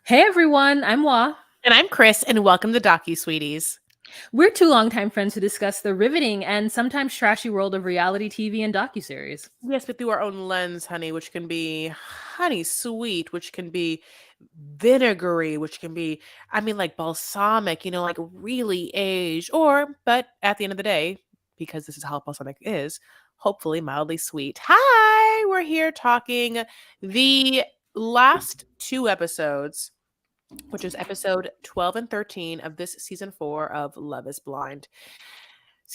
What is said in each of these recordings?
Hey everyone, I'm Wa. And I'm Chris, and welcome to Docu Sweeties. We're two longtime friends who discuss the riveting and sometimes trashy world of reality TV and docuseries. Yes, but through our own lens, honey, which can be honey sweet, which can be vinegary, which can be, like balsamic, like really aged, but at the end of the day, because this is how balsamic is, hopefully mildly sweet. Hi, we're here talking the last two episodes, which is episode 12 and 13 of this season 4 of Love is Blind.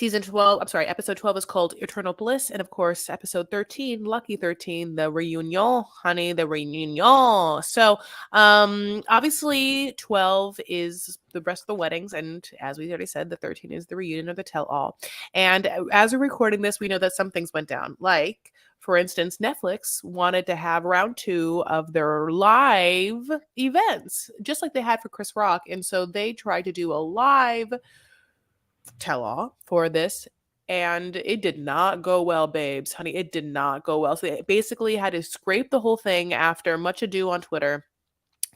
Episode 12 is called Eternal Bliss. And of course, episode 13, Lucky 13, the reunion, honey, the reunion. So, obviously, 12 is the rest of the weddings. And as we already said, the 13 is the reunion or the tell all. And as we're recording this, we know that some things went down. Like, for instance, Netflix wanted to have round 2 of their live events, just like they had for Chris Rock. And so they tried to do a live tell all for this, and it did not go well, babes, honey. It did not go well. So they basically had to scrape the whole thing after much ado on Twitter,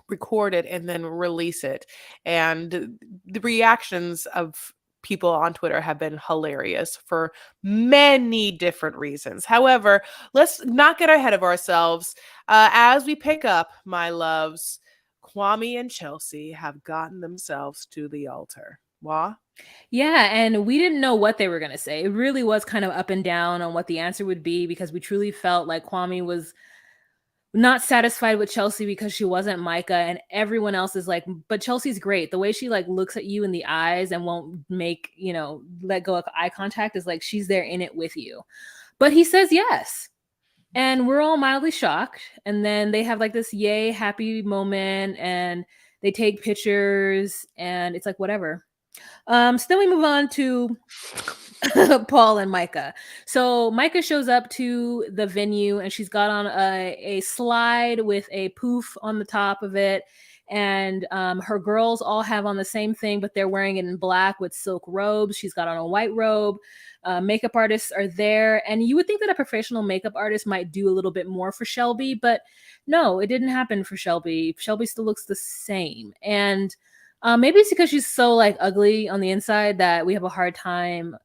record it, and then release it. And the reactions of people on Twitter have been hilarious for many different reasons. However, let's not get ahead of ourselves. As we pick up, my loves, Kwame and Chelsea have gotten themselves to the altar. Wah? Yeah, and we didn't know what they were going to say. It really was kind of up and down on what the answer would be because we truly felt like Kwame was not satisfied with Chelsea because she wasn't Micah, and everyone else is like, but Chelsea's great. The way she like looks at you in the eyes and won't make, let go of eye contact is like she's there in it with you. But he says yes. And we're all mildly shocked. And then they have like this yay happy moment and they take pictures and it's like whatever. So then we move on to Paul and Micah. So Micah shows up to the venue and she's got on a slide with a poof on the top of it. And her girls all have on the same thing, but they're wearing it in black with silk robes. She's got on a white robe. Makeup artists are there. And you would think that a professional makeup artist might do a little bit more for Shelby, but no, it didn't happen for Shelby. Shelby still looks the same. And maybe it's because she's so like ugly on the inside that we have a hard time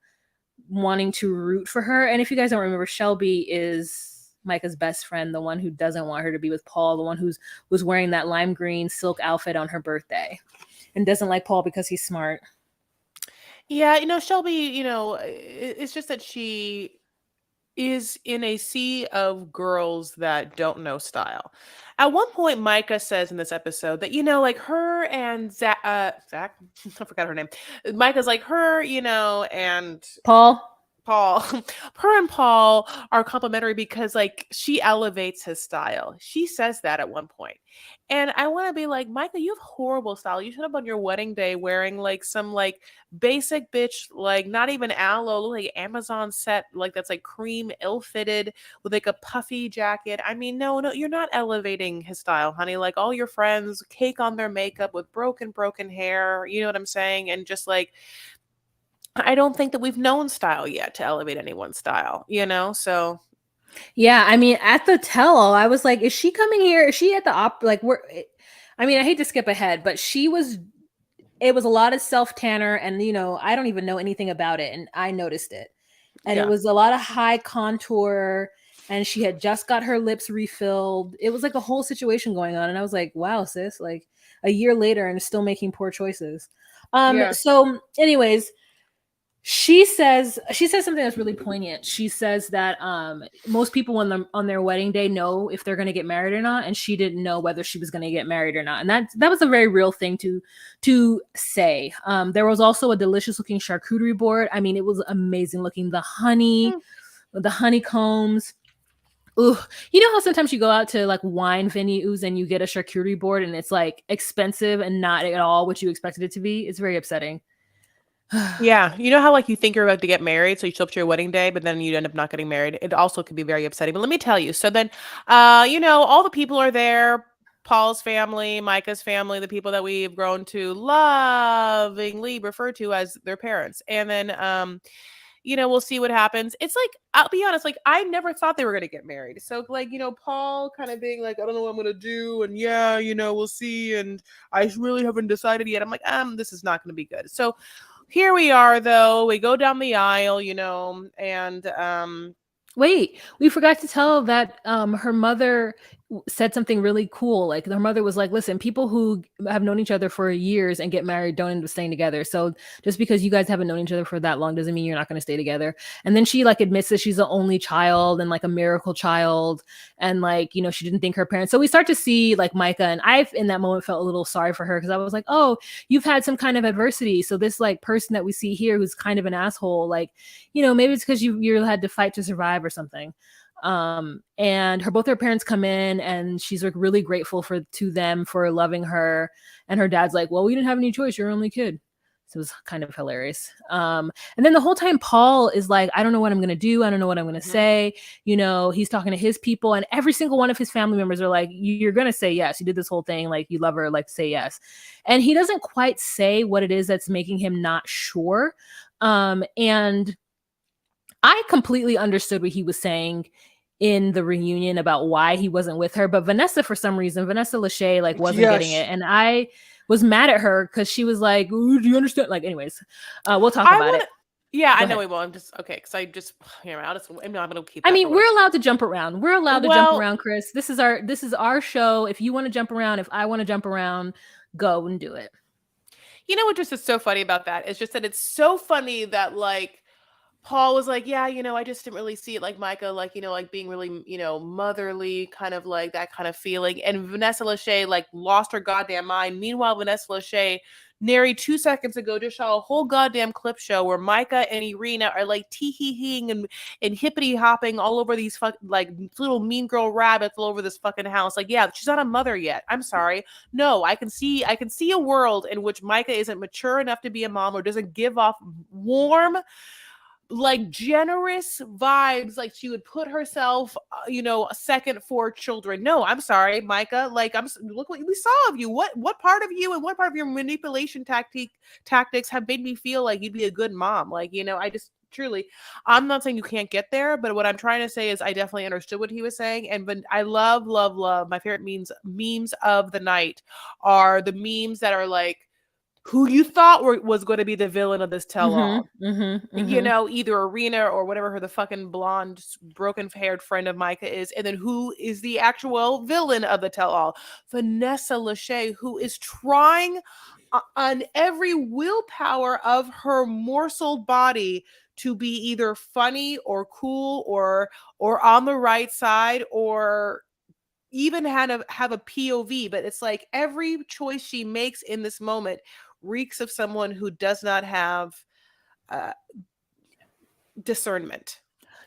wanting to root for her. And if you guys don't remember, Shelby is Micah's best friend, the one who doesn't want her to be with Paul, the one who's was wearing that lime green silk outfit on her birthday and doesn't like Paul because he's smart. Yeah, Shelby, it's just that she is in a sea of girls that don't know style. At one point, Micah says in this episode that, like her and Zach, I forgot her name. Micah's like her, and Paul? Paul, her and Paul are complimentary because like she elevates his style. She says that at one point. And I want to be like, Micah, you have horrible style. You showed up on your wedding day wearing like some like basic bitch, like not even aloe, like Amazon set, like that's like cream ill-fitted with like a puffy jacket. I mean, no, you're not elevating his style, honey. Like all your friends cake on their makeup with broken hair, you know what I'm saying? And just like I don't think that we've known style yet to elevate anyone's style, So Yeah, I mean, at the tell-all, I was like, is she coming here? Is she at the like we're I mean, I hate to skip ahead, but it was a lot of self tanner and I don't even know anything about it and I noticed it. And it yeah. was a lot of high contour and she had just got her lips refilled. It was like a whole situation going on and I was like, wow, sis, like a year later and still making poor choices. Yeah. So anyways, she says something that's really poignant. She says that most people on their wedding day know if they're going to get married or not, and she didn't know whether she was going to get married or not, and that was a very real thing to say. There was also a delicious looking charcuterie board. I mean, it was amazing looking. The honeycombs. Ooh, you know how sometimes you go out to like wine venues and you get a charcuterie board and it's like expensive and not at all what you expected it to be? It's very upsetting. Yeah. You know how like you think you're about to get married, so you show up to your wedding day, but then you end up not getting married. It also could be very upsetting. But let me tell you. So then all the people are there. Paul's family, Micah's family, the people that we've grown to lovingly refer to as their parents. And then we'll see what happens. It's like, I'll be honest, like, I never thought they were going to get married. So, like, Paul kind of being like, I don't know what I'm going to do. And yeah, we'll see. And I really haven't decided yet. I'm like, this is not going to be good. So here we are, though. We go down the aisle, and Wait, we forgot to tell that her mother said something really cool. Like her mother was like, "Listen, people who have known each other for years and get married don't end up staying together. So just because you guys haven't known each other for that long doesn't mean you're not going to stay together." And then she like admits that she's the only child and like a miracle child, and like she didn't think her parents. So we start to see like Micah, and I in that moment felt a little sorry for her because I was like, "Oh, you've had some kind of adversity. So this like person that we see here who's kind of an asshole, like maybe it's because you had to fight to survive or something." And both her parents come in and she's like really grateful to them for loving her, and her dad's like, well, we didn't have any choice, you're our only kid. So it was kind of hilarious. And then the whole time Paul is like, I don't know what I'm gonna do, I don't know what I'm gonna say. He's talking to his people, and every single one of his family members are like, you're gonna say yes, you did this whole thing, like you love her, like say yes. And he doesn't quite say what it is that's making him not sure. And I completely understood what he was saying in the reunion about why he wasn't with her, but Vanessa, for some reason, Vanessa Lachey like wasn't getting it, and I was mad at her because she was like, "Ooh, do you understand?" Like, anyways, we'll talk about it. Yeah, I know we will. I'm just okay because I'm gonna keep. I mean, we're allowed to jump around. We're allowed to jump around, Chris. This is our show. If you want to jump around, if I want to jump around, go and do it. You know what just is so funny about that? It's just that it's so funny that like Paul was like, yeah, I just didn't really see it like Micah, like, like being really, motherly, kind of like that kind of feeling. And Vanessa Lachey like lost her goddamn mind. Meanwhile, Vanessa Lachey, nary 2 seconds ago, just saw a whole goddamn clip show where Micah and Irina are like tee-hee-heeing and hippity hopping all over these like little mean girl rabbits all over this fucking house. Like, yeah, she's not a mother yet. I'm sorry. No, I can see a world in which Micah isn't mature enough to be a mom or doesn't give off warm, like generous vibes, like she would put herself a second for children. No, I'm sorry, Micah, like look what we saw of you. What part of you and what part of your manipulation tactics have made me feel like you'd be a good mom? Like, I just truly, I'm not saying you can't get there, but what I'm trying to say is I definitely understood what he was saying. And but I love my favorite memes of the night are the memes that are like, who you thought was going to be the villain of this tell-all. Either Irina or whatever her the fucking blonde, broken-haired friend of Micah is, and then who is the actual villain of the tell-all? Vanessa Lachey, who is trying on every willpower of her morseled body to be either funny or cool or on the right side or even have a POV, but it's like every choice she makes in this moment reeks of someone who does not have discernment.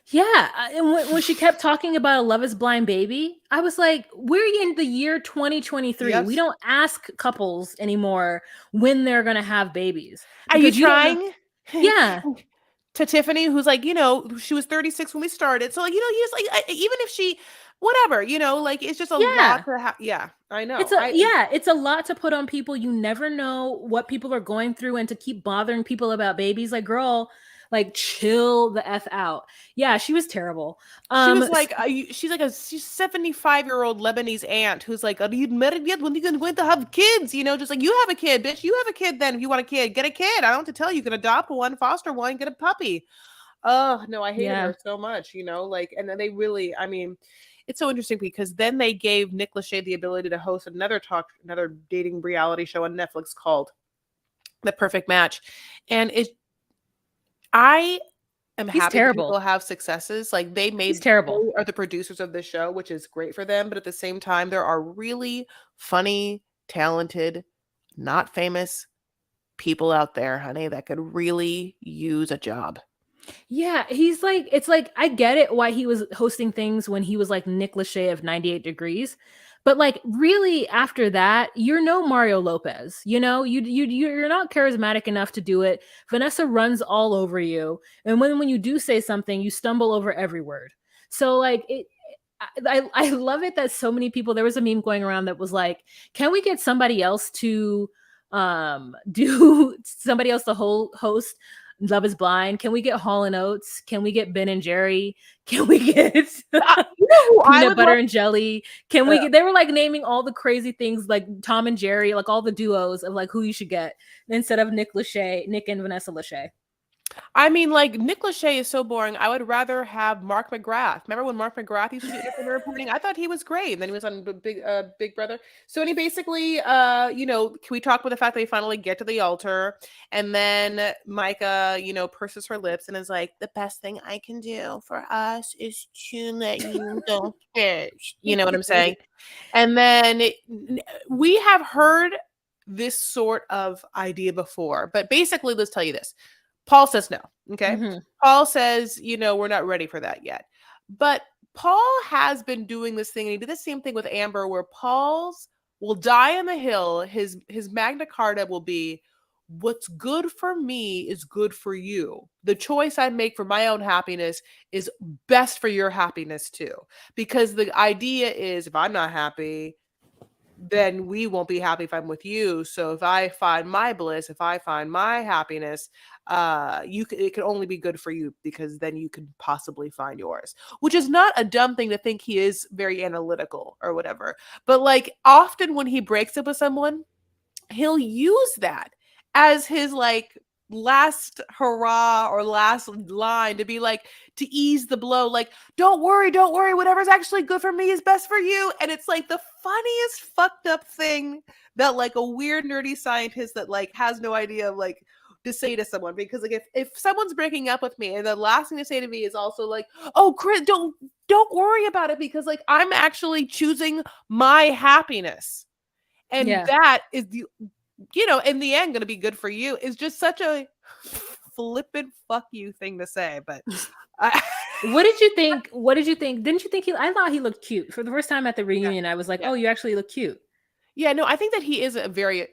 Yeah, and when she kept talking about a Love is Blind baby, I was like, we're in the year 2023. Yes. We don't ask couples anymore when they're going to have babies. Are you trying? Yeah. To Tiffany, who's like, she was 36 when we started. So like, he's like, even if she, whatever, like, it's just a lot to have. Yeah, I know. It's a lot to put on people. You never know what people are going through, and to keep bothering people about babies, like, girl, like, chill the F out. Yeah, she was terrible. She was like, she's 75-year-old Lebanese aunt who's like, are you married yet? When are you going to have kids? Just like, you have a kid, bitch. You have a kid then. If you want a kid, get a kid. I don't have to tell you. You can adopt one, foster one, get a puppy. Oh, no, I hated her so much, like, and then they really, I mean, it's so interesting because then they gave Nick Lachey the ability to host another dating reality show on Netflix called The Perfect Match. And I am happy that people have successes. Like they are the producers of the show, which is great for them. But at the same time, there are really funny, talented, not famous people out there, honey, that could really use a job. Yeah, he's like, it's like, I get it why he was hosting things when he was like Nick Lachey of 98 Degrees. But like, really, after that, you're no Mario Lopez. You're not charismatic enough to do it. Vanessa runs all over you, and when you do say something, you stumble over every word. So like, I love it that so many people. There was a meme going around that was like, "Can we get somebody else to host Love is Blind? Can we get Hall and Oates? Can we get Ben and Jerry? Can we get You know who I Peanut would Butter love? and Jelly? Can we get, they were like naming all the crazy things like Tom and Jerry, like all the duos of like who you should get instead of Nick and Vanessa Lachey. I mean, like Nick Lachey is so boring. I would rather have Mark McGrath. Remember when Mark McGrath used to do independent reporting? I thought he was great. And then he was on Big Brother. So and he basically, can we talk about the fact that they finally get to the altar, and then Micah, purses her lips and is like, "The best thing I can do for us is to let you go first." You know what I'm saying? And then we have heard this sort of idea before, but basically, let's tell you this. Paul says no. Okay. Mm-hmm. Paul says, we're not ready for that yet. But Paul has been doing this thing, and he did the same thing with Amber, where Paul's will die on the hill. His Magna Carta will be, what's good for me is good for you. The choice I make for my own happiness is best for your happiness too. Because the idea is, if I'm not happy, then we won't be happy if I'm with you. So if I find my bliss, if I find my happiness, it can only be good for you, because then you can possibly find yours, which is not a dumb thing to think. He is very analytical or whatever. But like often when he breaks up with someone, he'll use that as his like last hurrah or last line to be like, to ease the blow, like, don't worry, whatever's actually good for me is best for you. And it's like the funniest fucked up thing that like a weird nerdy scientist that like has no idea of like to say to someone. Because like if someone's breaking up with me and the last thing to say to me is also like, oh Chris, don't worry about it, because like I'm actually choosing my happiness, and Yeah. that is the in the end going to be good for you, is just such a flippant fuck you thing to say. But What did you think? What did you think? Didn't you think I thought he looked cute. For the first time at the reunion, I was like, yeah. oh, you actually look cute. Yeah, no, I think that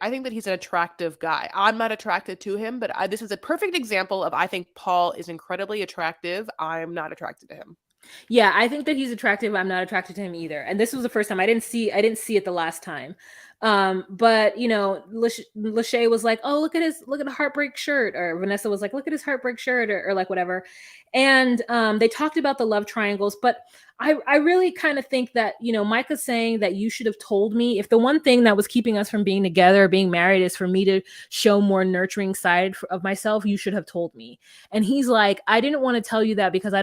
I think that he's an attractive guy. I'm not attracted to him, but this is a perfect example of, I think Paul is incredibly attractive. I'm not attracted to him. Yeah, I think that he's attractive. I'm not attracted to him either. And this was the first time I didn't see it the last time. But Lachey was like, oh, look at the heartbreak shirt, or Vanessa was like, look at his heartbreak shirt, or like whatever. And they talked about the love triangles, but I really kind of think that, Micah saying that you should have told me, if the one thing that was keeping us from being together or being married is for me to show more nurturing side of myself, you should have told me. And he's like, I didn't want to tell you that because I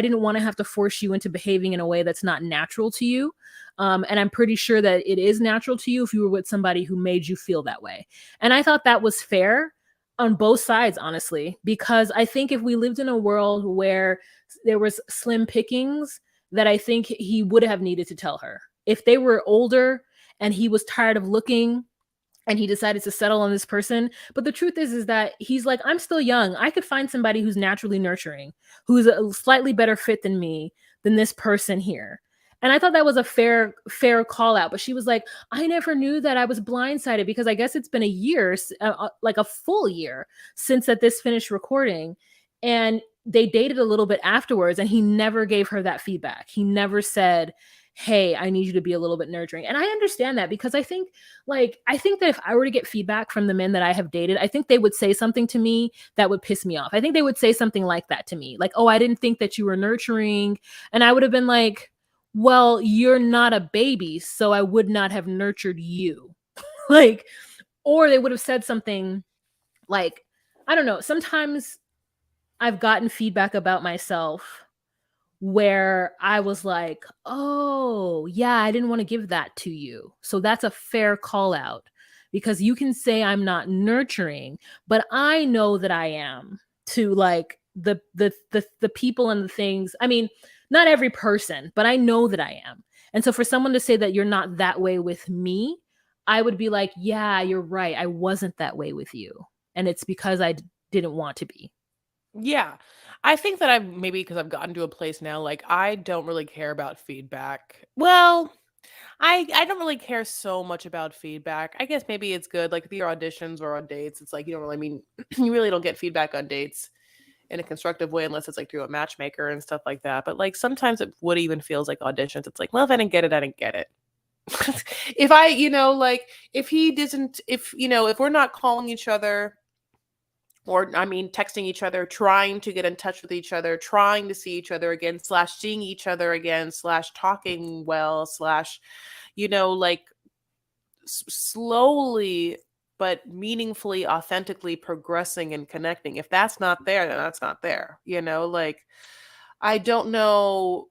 didn't want to have to force you into behaving in a way that's not natural to you. And I'm pretty sure that it is natural to you if you were with somebody who made you feel that way. And I thought that was fair on both sides, honestly, because I think if we lived in a world where there was slim pickings, that I think he would have needed to tell her. If they were older and he was tired of looking and he decided to settle on this person. But the truth is that he's like, I'm still young. I could find somebody who's naturally nurturing, who's a slightly better fit than me, than this person here. And I thought that was a fair call out. But she was like, I never knew that. I was blindsided, because I guess it's been a year, like a full year since that this finished recording. And they dated a little bit afterwards, and he never gave her that feedback. He never said, hey, I need you to be a little bit nurturing. And I understand that, because I think that if I were to get feedback from the men that I have dated, I think they would say something to me that would piss me off. I think they would say something like that to me. Like, oh, I didn't think that you were nurturing. And I would have been like, well, you're not a baby, so I would not have nurtured you. Like, or they would have said something like, I don't know, sometimes I've gotten feedback about myself where I was like, oh, yeah, I didn't want to give that to you. So that's a fair call out, because you can say I'm not nurturing, but I know that I am to like the people and the things. I mean, not every person, but I know that I am. And so for someone to say that you're not that way with me, I would be like, yeah, you're right. I wasn't that way with you. And it's because I didn't want to be. Yeah. I think that because I've gotten to a place now, like I don't really care about feedback. Well, I don't really care so much about feedback. I guess maybe it's good, like with your auditions or on dates. It's like you don't really you really don't get feedback on dates in a constructive way unless it's like through a matchmaker and stuff like that. But like sometimes it would even feels like auditions. It's like, well, if I didn't get it, I didn't get it. If I, like if he doesn't, if we're not calling each other or I mean, texting each other, trying to get in touch with each other, trying to see each other again, slash seeing each other again, slash talking well, slash, like slowly but meaningfully, authentically progressing and connecting. If that's not there, then that's not there. Like I don't know,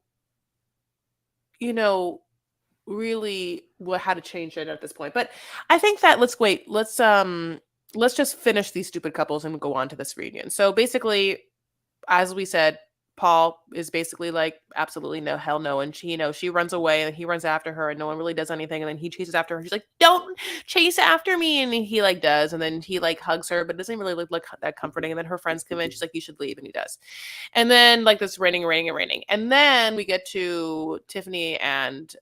you know, really what how to change it at this point. But I think that let's just finish these stupid couples and go on to this reunion. So basically, as we said, Paul is basically like, absolutely no, hell no. And she runs away and he runs after her and no one really does anything. And then he chases after her. She's like, don't chase after me. And he like does. And then he like hugs her, but it doesn't really look like that comforting. And then her friends come in. She's like, you should leave. And he does. And then like this raining, raining, and raining. And then we get to Tiffany and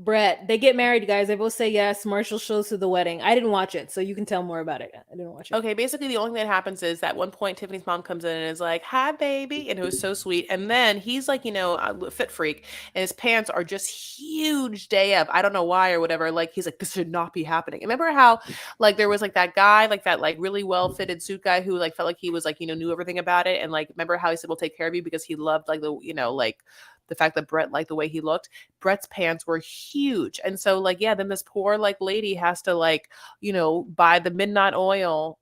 Brett, they get married, guys. They both say yes. Marshall shows to the wedding. I didn't watch it, so you can tell more about it. I didn't watch it. okay, basically the only thing that happens is that one point Tiffany's mom comes in and is like, "Hi, baby," and it was so sweet. And then he's like, a fit freak, and his pants are just huge day of. I don't know why or whatever. Like he's like, this should not be happening. And remember how like there was like that guy, like that like really well fitted suit guy who like felt like he was like knew everything about it, and like remember how he said, "We'll take care of you," because he loved like like the fact that Brett liked the way he looked. Brett's pants were huge. And so like, yeah, then this poor like lady has to like, buy the midnight oil,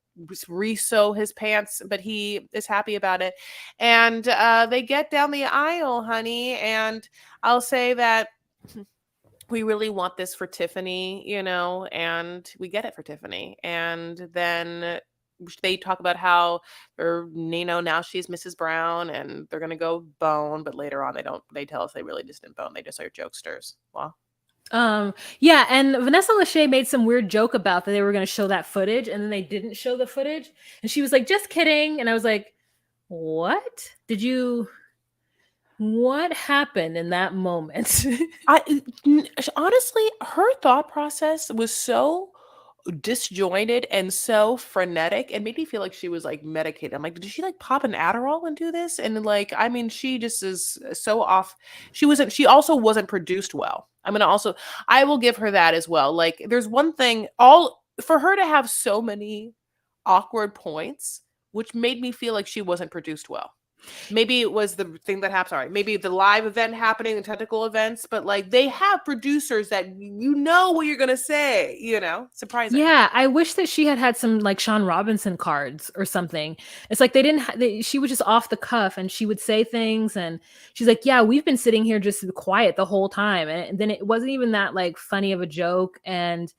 re-sew his pants, but he is happy about it. And they get down the aisle, honey. And I'll say that we really want this for Tiffany, and we get it for Tiffany. And then they talk about how now she's Mrs. Brown and they're gonna go bone, but later on they tell us they really just didn't bone, they just are jokesters. Well, yeah, and Vanessa Lachey made some weird joke about that they were going to show that footage, and then they didn't show the footage, and she was like, just kidding. And I was like, what happened in that moment? Honestly, her thought process was so disjointed and so frenetic and made me feel like she was like medicated. I'm like, did she like pop an Adderall and do this? And like, I mean, she just is so off. She also wasn't produced well. I will give her that as well. Like, there's one thing, all for her to have so many awkward points, which made me feel like she wasn't produced well. Maybe it was the thing that happened. Sorry, maybe the live event happening, the technical events, but like they have producers that what you're gonna say. Surprising. Yeah, I wish that she had some like Sean Robinson cards or something. It's like they didn't. She was just off the cuff, and she would say things, and she's like, "Yeah, we've been sitting here just quiet the whole time," and then it wasn't even that like funny of a joke. And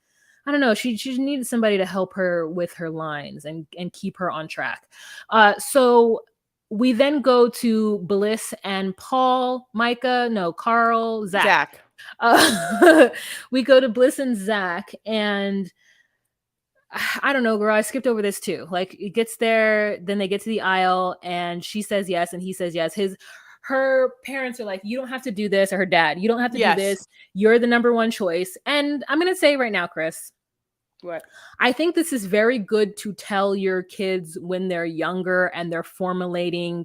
I don't know, she needed somebody to help her with her lines and keep her on track. So we then go to Bliss and Paul, Carl, Zach. We go to Bliss and Zach, and I don't know, girl, I skipped over this too. Like it gets there, then they get to the aisle, and she says yes, and he says yes. Her parents are like, you don't have to do this, or her dad, you don't have to do this. You're the number one choice. And I'm gonna say right now, Chris, what? I think this is very good to tell your kids when they're younger and they're formulating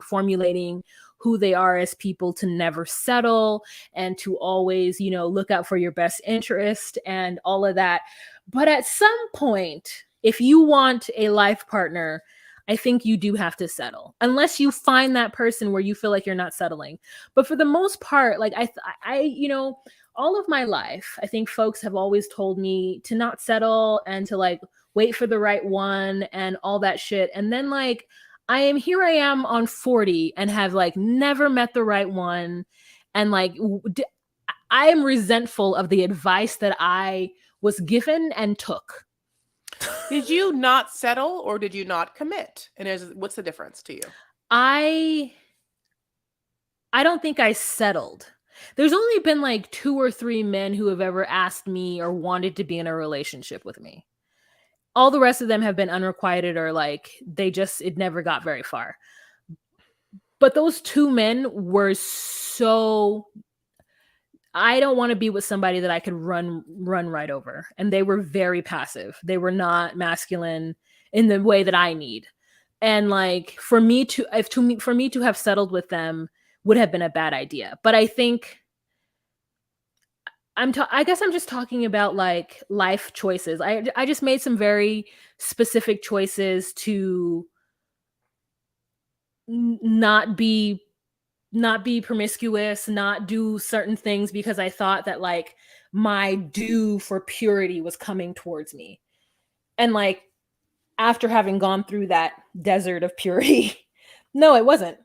who they are as people, to never settle and to always, look out for your best interest and all of that. But at some point, if you want a life partner, I think you do have to settle, unless you find that person where you feel like you're not settling. But for the most part, like all of my life, I think folks have always told me to not settle and to like wait for the right one and all that shit. And then like I am on 40 and have like never met the right one. And like I am resentful of the advice that I was given and took. Did you not settle or did you not commit? And what's the difference to you? I don't think I settled. There's only been like 2 or 3 men who have ever asked me or wanted to be in a relationship with me. All the rest of them have been unrequited, or like it never got very far. But those 2 men were so, I don't want to be with somebody that I could run right over. And they were very passive. They were not masculine in the way that I need. And like for me to have settled with them would have been a bad idea. But I think I guess I'm just talking about like life choices. I just made some very specific choices to not be promiscuous, not do certain things because I thought that like my due for purity was coming towards me. And like after having gone through that desert of purity, no, it wasn't.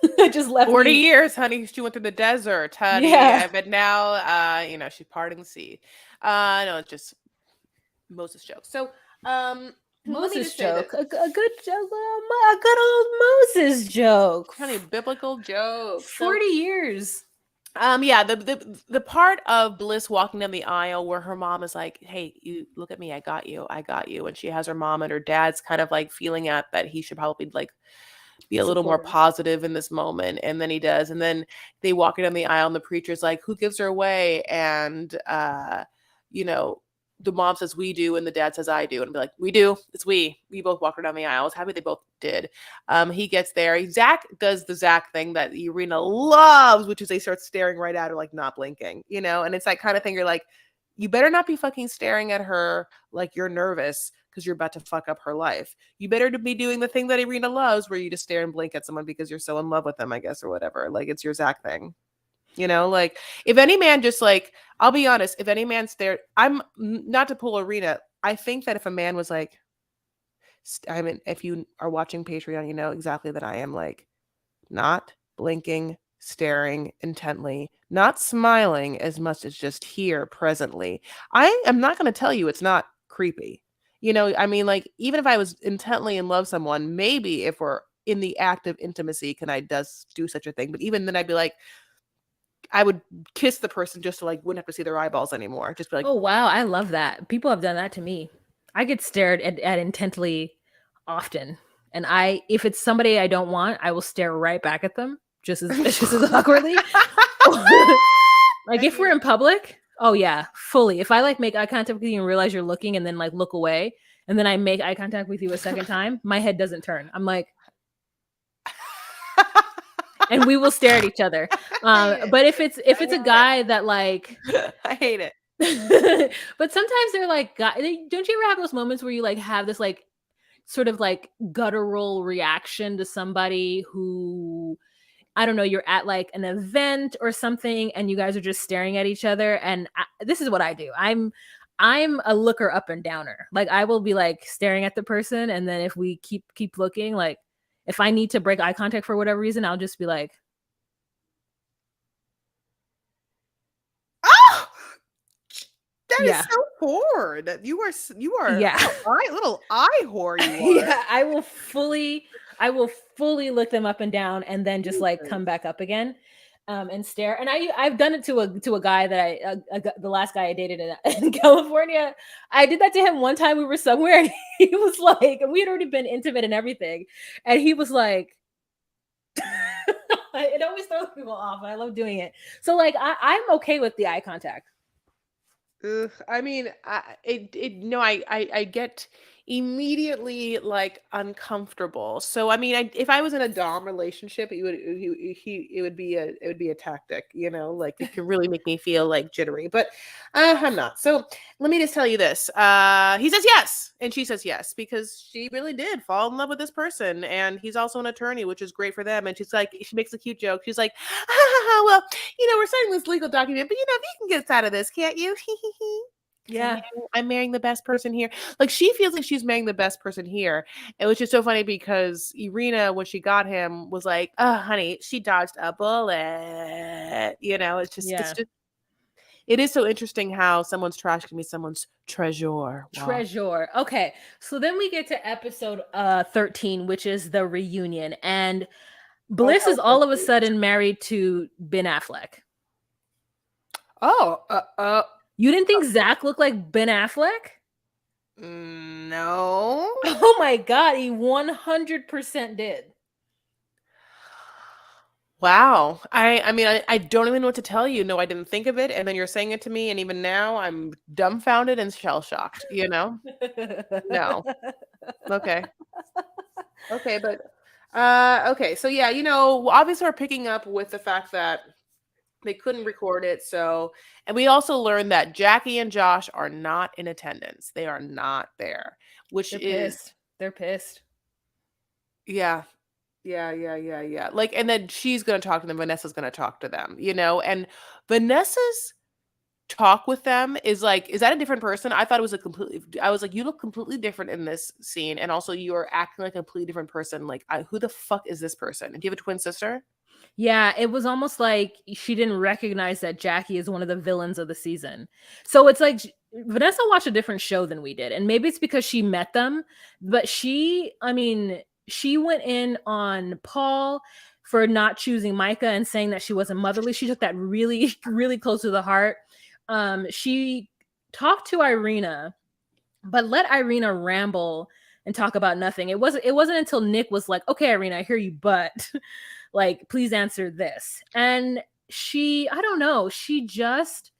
It just left 40 me. years, honey. She went through the desert, honey. Yeah. But now, she's parting the sea. No, it's just Moses joke. So, let me Moses just say that, joke. A good joke. A good old Moses joke. honey, biblical joke. So, 40 years. yeah, the part of Bliss walking down the aisle where her mom is like, "Hey, you look at me, I got you," and she has her mom and her dad's kind of like feeling out that he should probably like be a little more Supportive. positive in this moment, and then he does, and then they walk down the aisle, and the preacher's like, "Who gives her away?" And you know, the mom says, "We do," and the dad says, "I do," and be like, "We do. It's we. We both walk her down the aisle." I was happy they both did. He gets there. Zach does the Zach thing that Irina loves, which is they start staring right at her, like not blinking, and it's that kind of thing. You're like, you better not be fucking staring at her like you're nervous because you're about to fuck up her life. You better be doing the thing that Irina loves, where you just stare and blink at someone because you're so in love with them, I guess, or whatever. Like it's your Zach thing. Like if any man just like, I'll be honest, if any man stared, I'm not to pull Irina. I think that if a man was like, I mean, if you are watching Patreon, you know exactly that I am like not blinking, staring intently, not smiling as much as just here presently. I am not going to tell you it's not creepy. I mean, like, even if I was intently in love someone, maybe if we're in the act of intimacy, can I does do such a thing? But even then, I'd be like, I would kiss the person just to like wouldn't have to see their eyeballs anymore. Just be like, Oh wow, I love that. People have done that to me. I get stared at intently often. And if it's somebody I don't want, I will stare right back at them just as just as awkwardly. Like I if hate we're in it. public, oh yeah, fully. If I like make eye contact with you and realize you're looking and then like look away and then I make eye contact with you a second time, my head doesn't turn. I'm like, and we will stare at each other. I hate it. But if it's I a hate guy that like it. I hate it. but sometimes they're like don't you ever have those moments where you like have this like sort of like guttural reaction to somebody who, I don't know, you're at like an event or something and you guys are just staring at each other, and this is what I do. I'm a looker up and downer. Like I will be like staring at the person, and then if we keep looking, like if I need to break eye contact for whatever reason, I'll just be like, Oh, that is yeah. so horrid. You are Yeah. little eye whore. You are. Yeah, I will fully look them up and down and then just like come back up again and stare. And I've done it to a guy that the last guy I dated in California. I did that to him one time. We were somewhere and he was like, and we had already been intimate and everything, and he was like, it always throws people off. I love doing it. So like I'm okay with the eye contact. Ugh, I mean, I get immediately like uncomfortable. So I mean, if I was in a dom relationship, it would be a tactic, like it could really make me feel like jittery. But I'm not. So let me just tell you this. He says yes, and she says yes because she really did fall in love with this person, and he's also an attorney, which is great for them. And she's like, she makes a cute joke. She's like, well, we're signing this legal document, but if you can get us out of this, can't you? Yeah. I'm marrying the best person here. Like she feels like she's marrying the best person here. It was just so funny because Irina, when she got him, was like, "Oh, honey, she dodged a bullet." Yeah. It is so interesting how someone's trash can be someone's treasure. Wow. Treasure. Okay. So then we get to episode 13, which is the reunion. And Oh, Bliss is hell all of a breaks. sudden married to Ben Affleck. Oh, You didn't think Zach looked like Ben Affleck? no. Oh my god, he 100% did. Wow. I mean, I don't even know what to tell you. No, I didn't think of it. And then you're saying it to me. And even now I'm dumbfounded and shell shocked, No. Okay. Okay. But, okay. So yeah, obviously we're picking up with the fact that They couldn't record it. So, and we also learned that Jackie and Josh are not in attendance. They are not there, which They're is, pissed. They're pissed. yeah, yeah. Like, and then she's going to talk to them. Vanessa's going to talk to them, and Vanessa's talk with them is like, is that a different person? I thought it was I was like, you look completely different in this scene. And also you're acting like a completely different person. Like, who the fuck is this person? And do you have a twin sister? Yeah, it was almost like she didn't recognize that Jackie is one of the villains of the season. So it's like Vanessa watched a different show than we did. And maybe it's because she met them, but she went in on Paul for not choosing Micah and saying that she wasn't motherly. She took that really, really close to the heart. She talked to Irina, but let Irina ramble and talk about nothing. It wasn't until Nick was like, "Okay, Irina, I hear you, but like, please answer this." And I don't know, she just,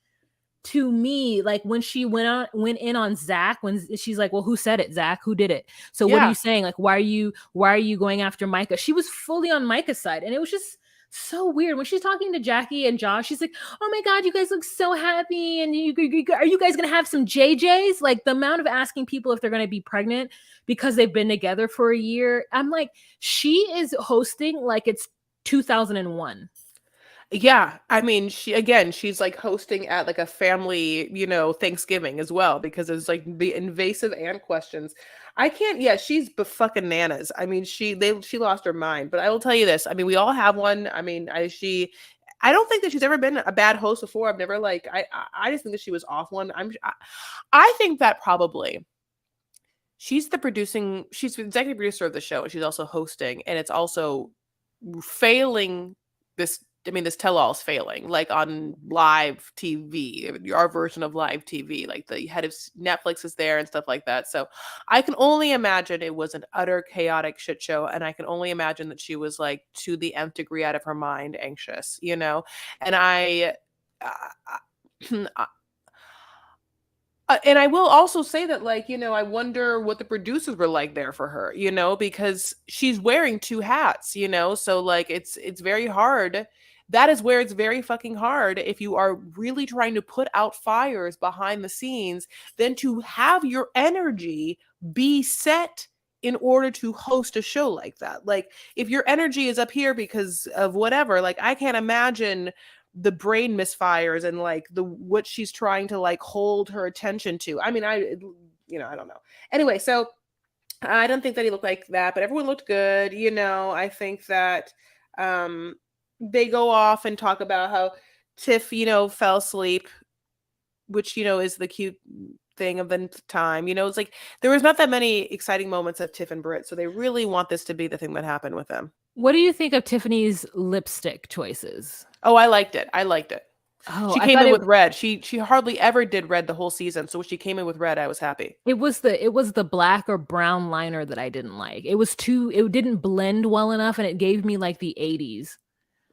to me, like when she went in on Zach, when she's like, "Well, who said it, Zach? Who did it? So what are you Yeah. saying? Like, why are you going after Micah?" She was fully on Micah's side, and it was just so weird when she's talking to Jackie and Josh. She's like, "Oh my god, you guys look so happy, and are you guys gonna have some JJs?" Like the amount of asking people if they're gonna be pregnant because they've been together for a year. I'm like, she is hosting like it's 2001. Yeah, I mean, she's like hosting at like a family, Thanksgiving as well because it's like the invasive aunt questions. I can't. Yeah, she's fucking nanas. I mean, she lost her mind. But I will tell you this. I mean, we all have one. I mean, I don't think that she's ever been a bad host before. I've never like I just think that she was off one. I think that probably she's she's the executive producer of the show and she's also hosting and it's also failing this tell-all is failing like on live TV, our version of live TV, like the head of Netflix is there and stuff like that. So I can only imagine it was an utter chaotic shit show and I can only imagine that she was like to the nth degree out of her mind anxious, and uh, and I will also say that, like, I wonder what the producers were like there for her, because she's wearing two hats, so like it's very hard. That is where it's very fucking hard if you are really trying to put out fires behind the scenes, then to have your energy be set in order to host a show like that. Like, if your energy is up here because of whatever, like, I can't imagine the brain misfires and like the what she's trying to like hold her attention to. I mean, I don't know. Anyway, so I don't think that he looked like that, but everyone looked good. I think that they go off and talk about how Tiff, fell asleep, which is the cute thing of the time. It's like there was not that many exciting moments of Tiff and Britt, so they really want this to be the thing that happened with them. What do you think of Tiffany's lipstick choices? Oh, I liked it. Oh, She I came thought in it with red. She hardly ever did red the whole season. So when she came in with red, I was happy. it was the black or brown liner that I didn't like. It didn't blend well enough and it gave me like the 80s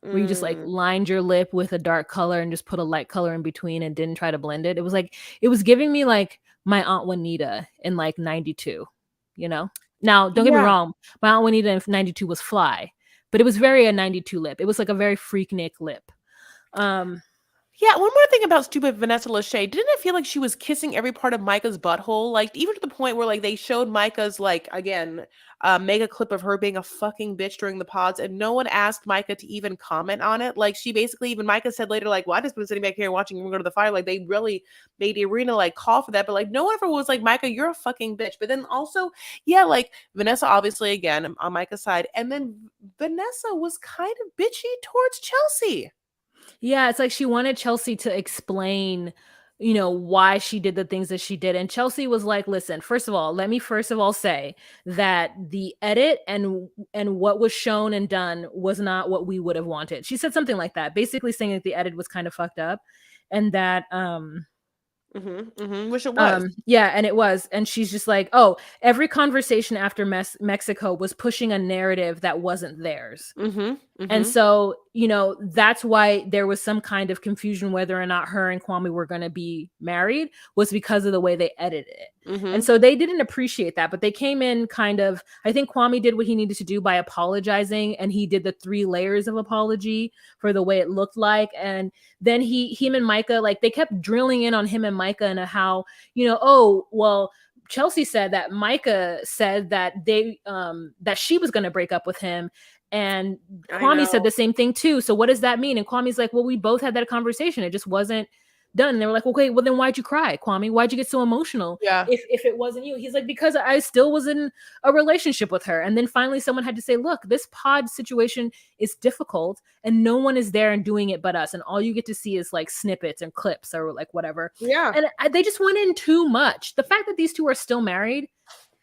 where you just like Mm. lined your lip with a dark color and just put a light color in between and didn't try to blend it. It was like it was giving me like my Aunt Juanita in like 92, you know? Now, don't get me Yeah. wrong, my Aunt Juanita in 92 was fly, but it was very a 92 lip. It was like a very Freaknik lip. Um Yeah, one more thing about stupid Vanessa Lachey. Didn't it feel like she was kissing every part of Micah's butthole? Like, even to the point where, like, they showed Micah's, like, again, mega clip of her being a fucking bitch during the pods, and no one asked Micah to even comment on it. Like, she basically, even Micah said later, like, well, I just been sitting back here watching him go to the fire. Like, they really made Irina, like, call for that. But, like, no one ever was like, Micah, you're a fucking bitch. But then also, yeah, like, Vanessa, obviously, again, on Micah's side. And then Vanessa was kind of bitchy towards Chelsea. Yeah, it's like she wanted Chelsea to explain, why she did the things that she did. And Chelsea was like, "Listen, first of all, let me first of all say that the edit and what was shown and done was not what we would have wanted." She said something like that, basically saying that the edit was kind of fucked up and that Which it was. yeah, and it was. And she's just like, "Oh, every conversation after Mexico was pushing a narrative that wasn't theirs." Mhm, And mhm. so, that's why there was some kind of confusion whether or not her and Kwame were going to be married was because of the way they edited it. And Mm-hmm. so they didn't appreciate that, but they came in kind of, I think Kwame did what he needed to do by apologizing, and he did the 3 layers of apology for the way it looked like. And then him and Micah, like, they kept drilling in on him and Micah and how, oh, well, Chelsea said that Micah said that that she was going to break up with him, and I Kwame said know. the same thing too. So what does that mean? And Kwame's like, well, we both had that conversation. It just wasn't done. And they were like, okay, well then why'd you cry, Kwame? Why'd you get so emotional Yeah. if it wasn't you? He's like, because I still was in a relationship with her. And then finally someone had to say, look, this pod situation is difficult and no one is there and doing it but us. And all you get to see is like snippets and clips or like whatever. Yeah. And they just went in too much. The fact that these two are still married,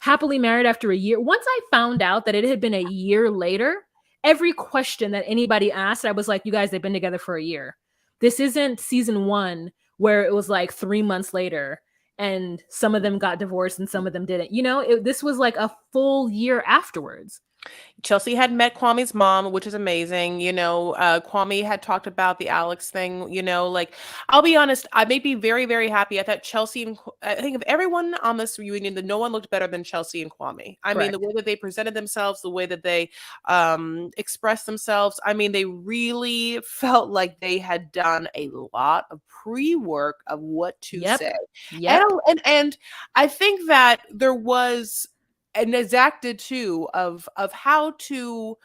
happily married after a year. Once I found out that it had been a year later, every question that anybody asked, I was like, you guys, they've been together for a year. This isn't season 1 where it was like 3 months later and some of them got divorced and some of them didn't. This was like a full year afterwards. Chelsea had met Kwame's mom, which is amazing. Kwame had talked about the Alex thing. Like, I'll be honest, I may be very, very happy. I thought I think of everyone on this reunion, that no one looked better than Chelsea and Kwame. I mean, the Correct. way that they presented themselves, the way that they expressed themselves. I mean, they really felt like they had done a lot of pre-work of what to Yep. say. Yep. And I think that there was an exacted too of how to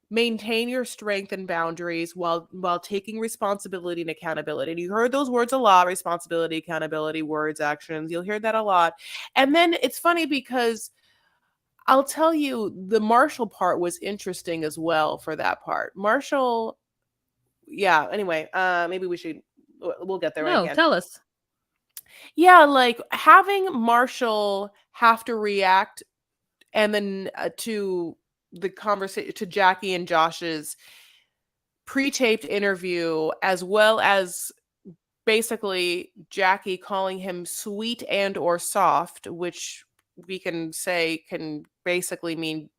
maintain your strength and boundaries while taking responsibility and accountability. And you heard those words a lot: responsibility, accountability, words, actions. You'll hear that a lot. And then it's funny because I'll tell you, the Marshall part was interesting as well. For that part, Marshall, yeah, anyway, maybe we'll get there when I No, can. tell us. Yeah, like having Marshall have to react and then to the conversation, to Jackie and Josh's pre-taped interview, as well as basically Jackie calling him sweet and or soft, which we can say can basically mean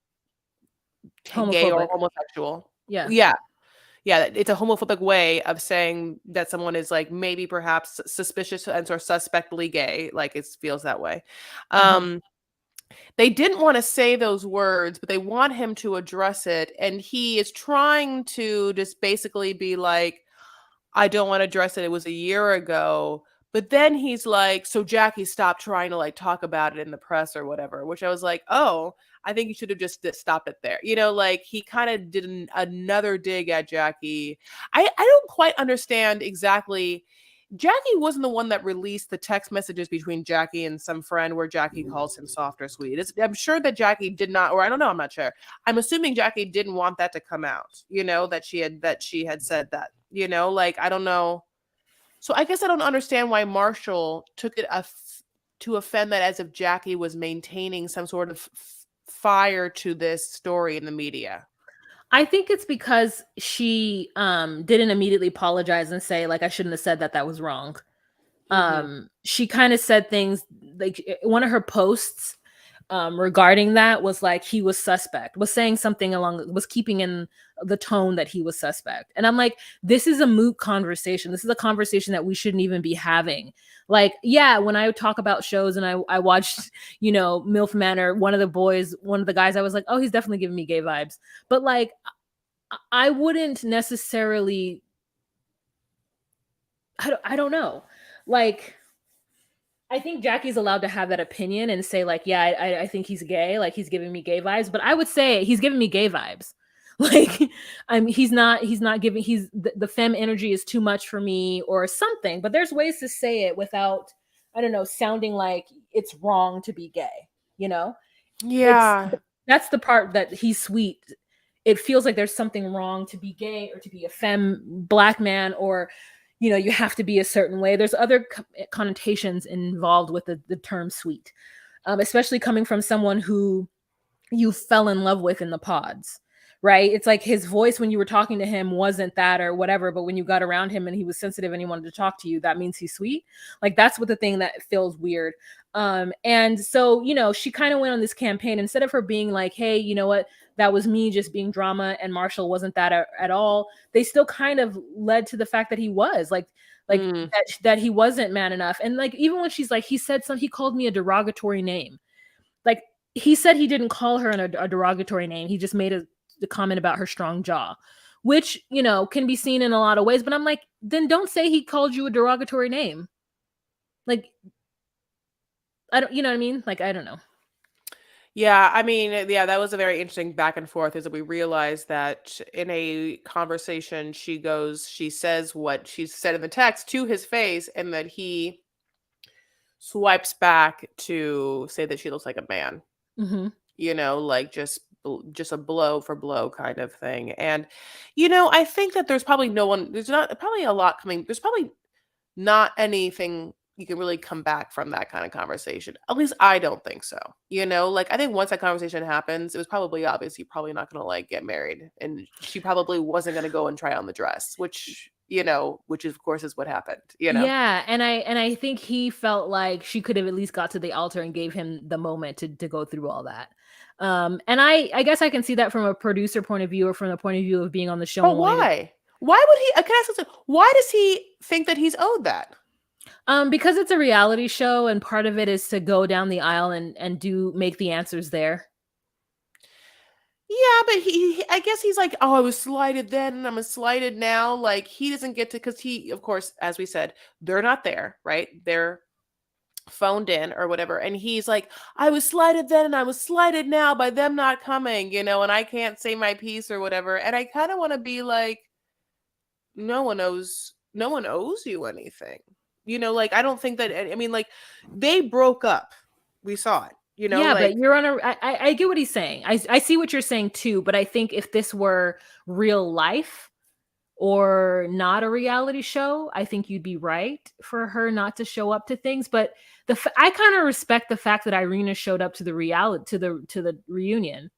gay or Homophobic. homosexual. Yeah. Yeah, it's a homophobic way of saying that someone is like maybe perhaps suspicious and or suspectly gay. Like, it feels that way. Uh-huh. They didn't want to say those words, but they want him to address it. And he is trying to just basically be like, I don't want to address it. It was a year ago. But then he's like, so Jackie, stopped trying to like talk about it in the press or whatever, which I was like, oh, I think you should have just stopped it there. Like he kind of did another dig at Jackie. I don't quite understand exactly. Jackie wasn't the one that released the text messages between Jackie and some friend where Jackie calls him soft or sweet. I'm sure that Jackie did not, or I don't know, I'm not sure. I'm assuming Jackie didn't want that to come out, that she had said that, like, I don't know. So I guess I don't understand why Marshall took it to offend that, as if Jackie was maintaining some sort of fire to this story in the media. I think it's because she didn't immediately apologize and say, like, I shouldn't have said that, that was wrong. Mm-hmm. She kind of said things like one of her posts regarding that was like he was suspect, was saying something was keeping in the tone that he was suspect. And I'm like, this is a moot conversation. This is a conversation that we shouldn't even be having. Like, yeah, when I talk about shows and I watched, MILF Manor, one of the guys, I was like, oh, he's definitely giving me gay vibes. But like, I wouldn't necessarily, I don't know. Like, I think Jackie's allowed to have that opinion and say like, yeah, I think he's gay. Like, he's giving me gay vibes, but I would say he's giving me gay vibes. Like, he's not giving, the femme energy is too much for me or something, but there's ways to say it without, I don't know, sounding like it's wrong to be gay, Yeah. That's the part that he's sweet. It feels like there's something wrong to be gay or to be a femme Black man, or you have to be a certain way. There's other connotations involved with the term sweet, especially coming from someone who you fell in love with in the pods, right? It's like his voice when you were talking to him wasn't that or whatever, but when you got around him and he was sensitive and he wanted to talk to you, that means he's sweet. Like that's what the thing that feels weird. And so, you know, she kind of went on this campaign instead of her being like, hey, you know what, that was me just being drama and Marshall wasn't that at all. They still kind of led to the fact that he was like Mm. that he wasn't man enough. And like even when she's like, he called me a derogatory name. Like he said he didn't call her a derogatory name. He just made the comment about her strong jaw, which, you know, can be seen in a lot of ways. But I'm like, then don't say he called you a derogatory name. Like, I don't, you know what I mean? Like, I don't know. Yeah, I mean, yeah, that was a very interesting back and forth. Is that we realized that in a conversation, she says what she said in the text to his face, and that he swipes back to say that she looks like a man. Mm-hmm. You know, like just a blow for blow kind of thing. And I think that there's probably no one. There's not probably a lot coming. There's probably not anything you can really come back from that kind of conversation. At least I don't think so. Like I think once that conversation happens, it was probably obvious you're probably not gonna like get married. And she probably wasn't gonna go and try on the dress, which of course is what happened. Yeah, and I think he felt like she could have at least got to the altar and gave him the moment to go through all that. And I guess I can see that from a producer point of view or from the point of view of being on the show But and wanting to. why? Why would he can I ask something? Why does he think that he's owed that? Because it's a reality show and part of it is to go down the aisle and do make the answers there. Yeah, but I guess he's like, oh, I was slighted then and I'm slighted now. Like he doesn't get to, because he, of course, as we said, they're not there, right? They're phoned in or whatever. And he's like, I was slighted then and I was slighted now by them not coming, and I can't say my piece or whatever. And I kind of want to be like, no one owes you anything. Like I don't think that, I mean, like they broke up. We saw it, Yeah, but like. you're on a. I get what he's saying. I see what you're saying too. But I think if this were real life or not a reality show, I think you'd be right for her not to show up to things. But I kind of respect the fact that Irina showed up to the reality to the reunion.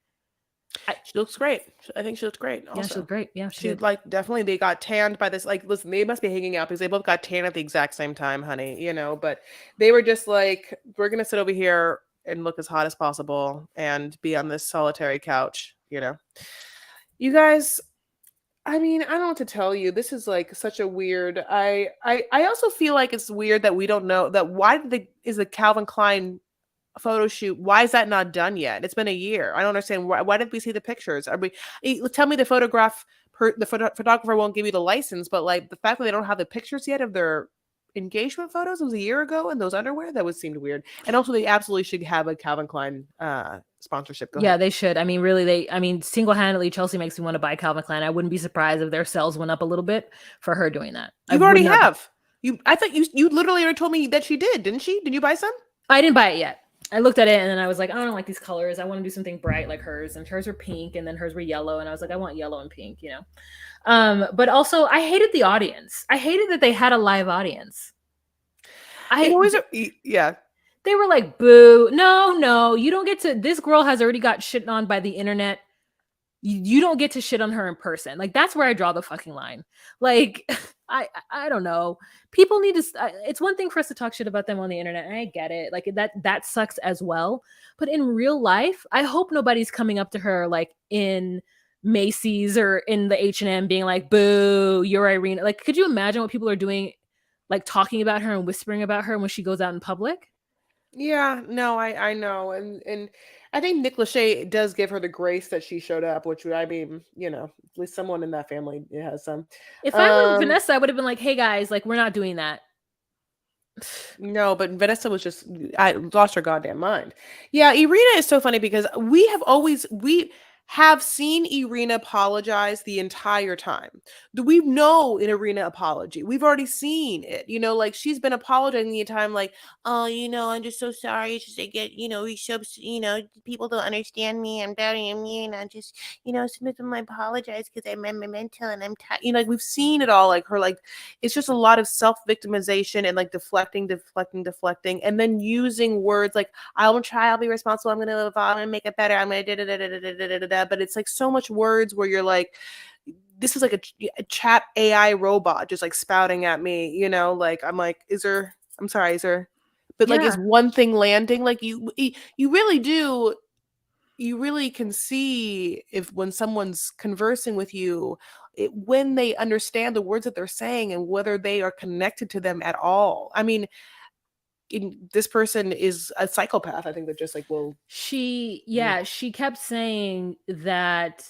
She looks great. I think she looks great Yeah, she also. looked great. Yeah, she She did. like definitely they got tanned by this. Like, listen, they must be hanging out because they both got tanned at the exact same time, honey. But they were just like, we're gonna sit over here and look as hot as possible and be on this solitary couch. You guys, I mean, I don't know what to tell you. This is like such a weird. I also feel like it's weird that we don't know that why is the Calvin Klein photo shoot, why is that not done yet? It's been a year. I don't understand why didn't we see the pictures? Are we tell me the photographer won't give you the license, but like the fact that they don't have the pictures yet of their engagement photos, it was a year ago in those underwear, that would seem weird. And also they absolutely should have a Calvin Klein sponsorship. Go Yeah, ahead. they should. I mean, really, I mean, single-handedly, Chelsea makes me want to buy Calvin Klein. I wouldn't be surprised if their sales went up a little bit for her doing that. I You would already not. have. I thought you literally already told me that she did, didn't she? Did you buy some? I didn't buy it yet. I looked at it and then I was like, I don't like these colors. I want to do something bright like hers. And hers were pink and then hers were yellow. And I was like, I want yellow and pink. But also I hated the audience. I hated that they had a live audience. It I always, yeah. They were like, boo, no, you don't get to, this girl has already got shit on by the internet. You don't get to shit on her in person. Like that's where I draw the fucking line. Like I don't know. People need to. It's one thing for us to talk shit about them on the internet, and I get it. Like that sucks as well. But in real life, I hope nobody's coming up to her like in Macy's or in the H&M being like, "Boo, you're Irina." Like, could you imagine what people are doing, like talking about her and whispering about her when she goes out in public? Yeah, no, I know, and I think Nick Lachey does give her the grace that she showed up, which I mean, at least someone in that family has some. If I were Um, Vanessa, I would have been like, "Hey guys, like we're not doing that." no, but Vanessa was just I lost her goddamn mind. Yeah, Irina is so funny because we have seen Irina apologize the entire time. We know an Irina apology. We've already seen it. Like she's been apologizing the entire time, like, oh, I'm just so sorry. It's just I get, we so, people don't understand me. I'm very mean. I just, submit them. I apologize because I'm mental and I'm tired. Like we've seen it all. Like her, like it's just a lot of self victimization and like deflecting, and then using words like I'll try, I'll be responsible, I'm gonna make it better, I'm gonna da, but it's like so much words where you're like, this is like a chat AI robot just like spouting at me, you know, like I'm like, I'm sorry, is there, but like, is Yeah. one thing landing? Like you really do, you really can see if when someone's conversing with you, when they understand the words that they're saying and whether they are connected to them at all. I mean, this person is a psychopath. I think that just like, well, She kept saying that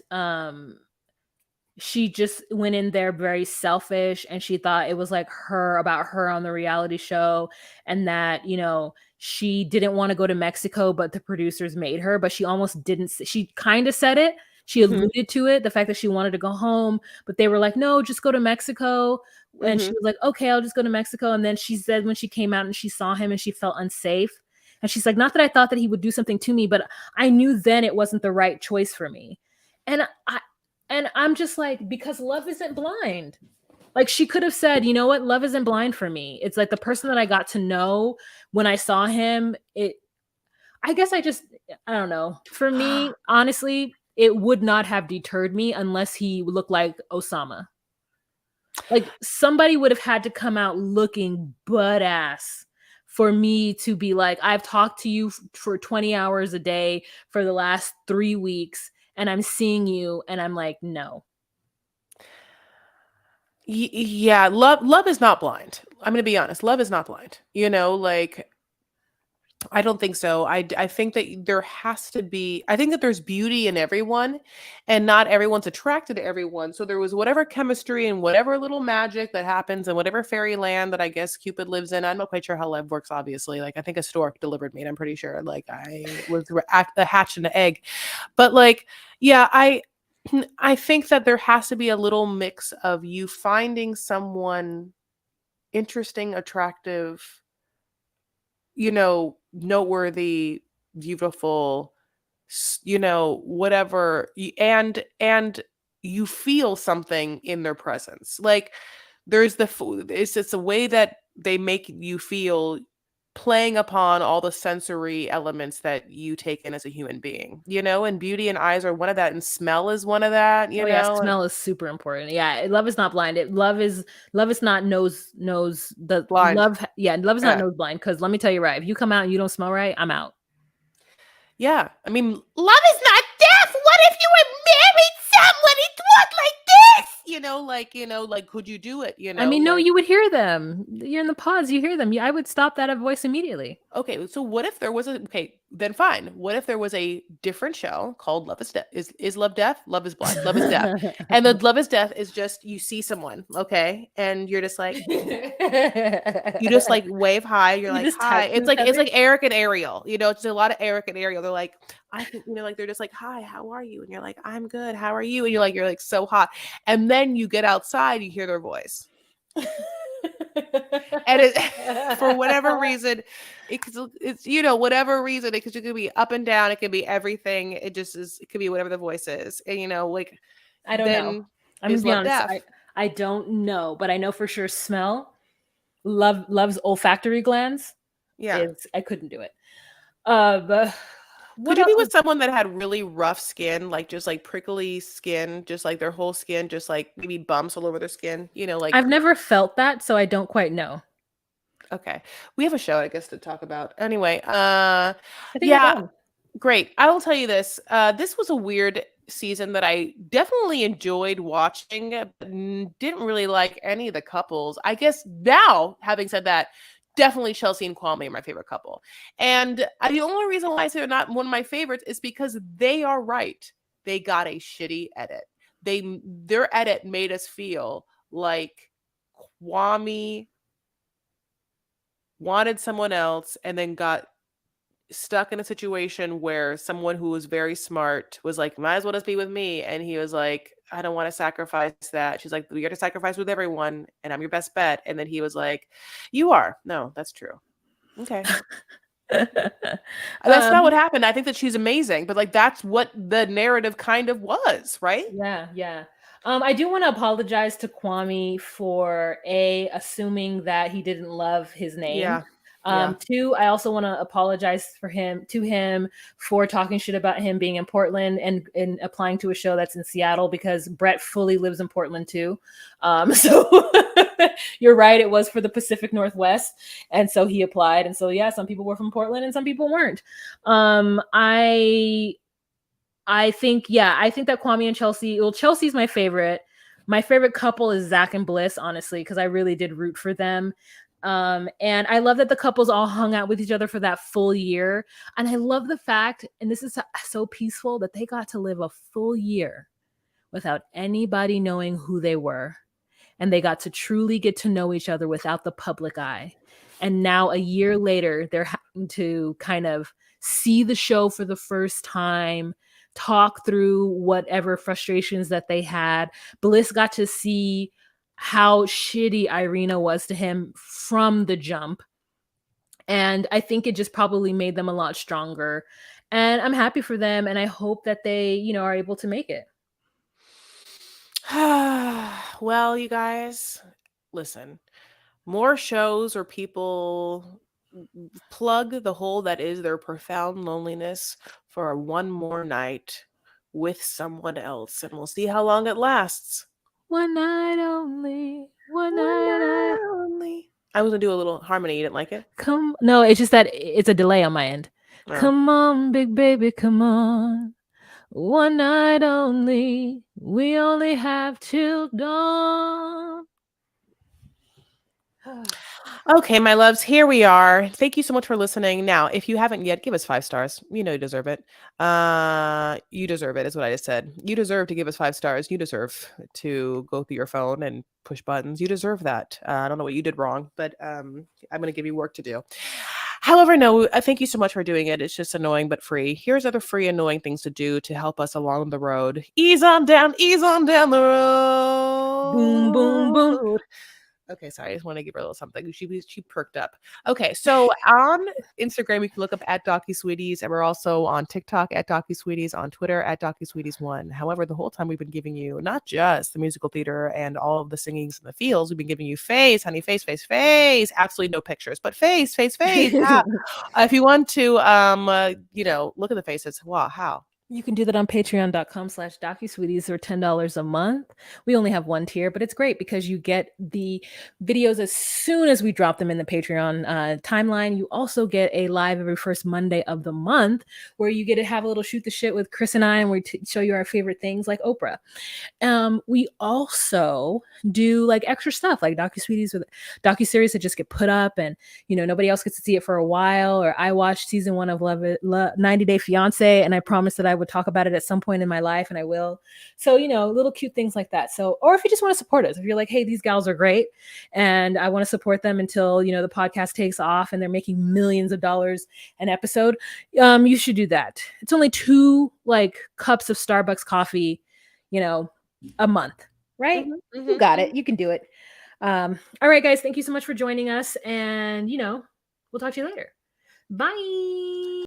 she just went in there very selfish and she thought it was like her about her on the reality show, and that, she didn't want to go to Mexico, but the producers made her. But she almost didn't she kind of said it. She mm-hmm, alluded to it, the fact that she wanted to go home, but they were like, no, just go to Mexico. And she mm-hmm. was like, okay, I'll just go to Mexico. And then she said when she came out and she saw him and she felt unsafe, and she's like, not that I thought that he would do something to me, but I knew then it wasn't the right choice for me. And I'm just like, because love isn't blind. Like, she could have said, you know what, love isn't blind for me. It's like the person that I got to know when I saw him, I guess I don't know. For me, honestly, it would not have deterred me unless he looked like Osama. Like, somebody would have had to come out looking butt ass for me to be like, I've talked to you for 20 hours a day for the last 3 weeks, and I'm seeing you, and I'm like, no. Yeah, love is not blind. I'm going to be honest. Love is not blind. You know, like I don't think so. I think that there has to be, I think that there's beauty in everyone and not everyone's attracted to everyone. So there was whatever chemistry and whatever little magic that happens and whatever fairyland that I guess Cupid lives in. I'm not quite sure how love works, obviously. Like I think a stork delivered me, I'm pretty sure. Like I was a hatch and an egg. But like, yeah, I think that there has to be a little mix of you finding someone interesting, attractive, noteworthy, beautiful, whatever, and you feel something in their presence. Like there's it's a way that they make you feel, playing upon all the sensory elements that you take in as a human being, and beauty and eyes are one of that, and smell is one of that, Oh yeah, smell is super important. Yeah, love is not blind. Love is not nose the blind. love. Yeah, love is not Yeah. nose blind. Because let me tell you, right, if you come out and you don't smell right, I'm out. Yeah. I mean, love is not death. What if you were married someone it was like this? Like could you do it? I mean, no, Like, you would hear them. You're in the pods, you hear them. Yeah, I would stop that voice immediately. okay, so what if there was then fine. What if there was a different show called Love is Death? Is love death? Love is blind. Love is death. And the Love is Death is just you see someone, okay, and you're just like, you just like wave hi. You're You like just hi. touch It's each like other. Eric and Ariel. It's a lot of Eric and Ariel. They're like, I think like they're just like, hi, how are you? And you're like, I'm good. How are you? And you're like so hot. And then you get outside, you hear their voice, and it for whatever reason, it's whatever reason, it could be up and down. It could be everything. It just is. It could be whatever the voice is. And like I don't know. then I'm gonna is be love honest. death. I don't know, but I know for sure smell. Love's olfactory glands Yeah. is I couldn't do it. But Could what you be else? with someone that had really rough skin, like just like prickly skin, just like their whole skin, just like maybe bumps all over their skin? I've Like, never felt that, so I don't quite know. okay. We have a show, I guess, to talk about. Anyway, I think we're yeah, done. great. I will tell you this. This was a weird season that I definitely enjoyed watching, but didn't really like any of the couples. I guess now, having said that, definitely Chelsea and Kwame are my favorite couple. And the only reason why I say they're not one of my favorites is because they are right. They got a shitty edit. Their edit made us feel like Kwame wanted someone else and then got stuck in a situation where someone who was very smart was like, might as well just be with me. And he was like, I don't want to sacrifice that. She's like, we got to sacrifice with everyone, and I'm your best bet. And then he was like, you are. No, that's true. Okay. That's not what um, happened. I think that she's amazing, but like that's what the narrative kind of was, right? yeah. I do want to apologize to Kwame for assuming that he didn't love his name. Yeah. Yeah. Two, I also want to apologize to him for talking shit about him being in Portland and applying to a show that's in Seattle, because Brett fully lives in Portland too. So you're right, it was for the Pacific Northwest, and so he applied, and so yeah, some people were from Portland and some people weren't. I think, yeah, I think that Kwame and Chelsea, well, Chelsea's my favorite. My favorite couple is Zach and Bliss, honestly, because I really did root for them. And I love that the couples all hung out with each other for that full year. And I love the fact, and this is so peaceful, that they got to live a full year without anybody knowing who they were. And they got to truly get to know each other without the public eye. And now, a year later, they're having to kind of see the show for the first time, talk through whatever frustrations that they had. Bliss got to see how shitty Irina was to him from the jump. And I think it just probably made them a lot stronger. And I'm happy for them. And I hope that they, are able to make it. Well, you guys, listen, more shows or people plug the hole that is their profound loneliness for one more night with someone else, and we'll see how long it lasts. One night only. One One night. night only. I was gonna do a little harmony. You didn't like it? No, it's just that it's a delay on my end. Oh. Come on, big baby, come on. One night only. We only have till dawn. Okay, my loves, here we are. Thank you so much for listening. Now, if you haven't yet, give us 5 stars. You know you deserve it. You deserve it, is what I just said. You deserve to give us 5 stars. You deserve to go through your phone and push buttons. You deserve that. I don't know what you did wrong, but I'm going to give you work to do. However, no, thank you so much for doing it. It's just annoying but free. Here's other free, annoying things to do to help us along the road. Ease on down the road. Boom, boom, boom. Okay, sorry. I just want to give her a little something. She perked up. Okay, so on Instagram, you can look up at DocuSweeties, and we're also on TikTok at DocuSweeties, on Twitter at DocuSweeties1. However, the whole time we've been giving you not just the musical theater and all of the singings in the fields, we've been giving you face, honey, face, face, face. Absolutely no pictures, but face, face, face. If you want to, look at the faces. Wow, how? You can do that on patreon.com/DocuSweeties for $10 a month. We only have one tier, but it's great because you get the videos as soon as we drop them in the Patreon timeline. You also get a live every first Monday of the month where you get to have a little shoot the shit with Chris and I, and we show you our favorite things like Oprah. We also do like extra stuff like DocuSweeties with docuseries that just get put up, and nobody else gets to see it for a while. Or I watched season 1 of 90 Day Fiance, and I promised that I would talk about it at some point in my life, and I will. So little cute things like that. So, or if you just want to support us, if you're like, hey, these gals are great and I want to support them until the podcast takes off and they're making millions of dollars an episode, you should do that. It's only 2 like cups of Starbucks coffee a month, right? You got it. You can do it. All right, guys, thank you so much for joining us, and we'll talk to you later. Bye.